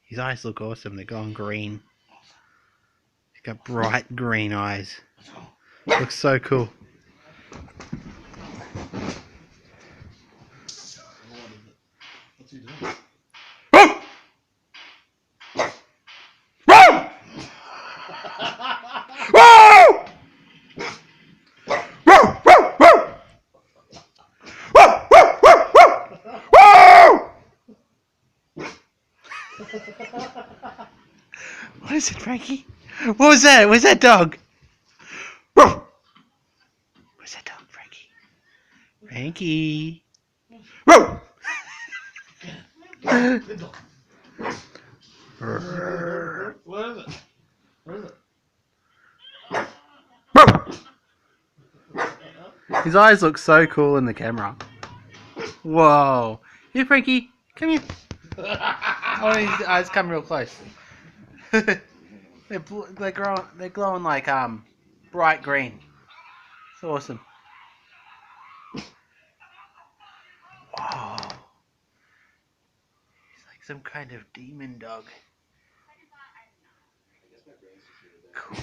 His eyes look awesome. They're going green. He's got bright green eyes. Looks so cool. What's he doing? What is it, Frankie? What was that? Where's that dog? Where's that dog, Frankie? Frankie. What is it? What is it? His eyes look so cool in the camera. Whoa. Here, Frankie. Come here. Oh, his eyes come real close. They're glowing like bright green. It's awesome. Whoa. He's like some kind of demon dog. Cool.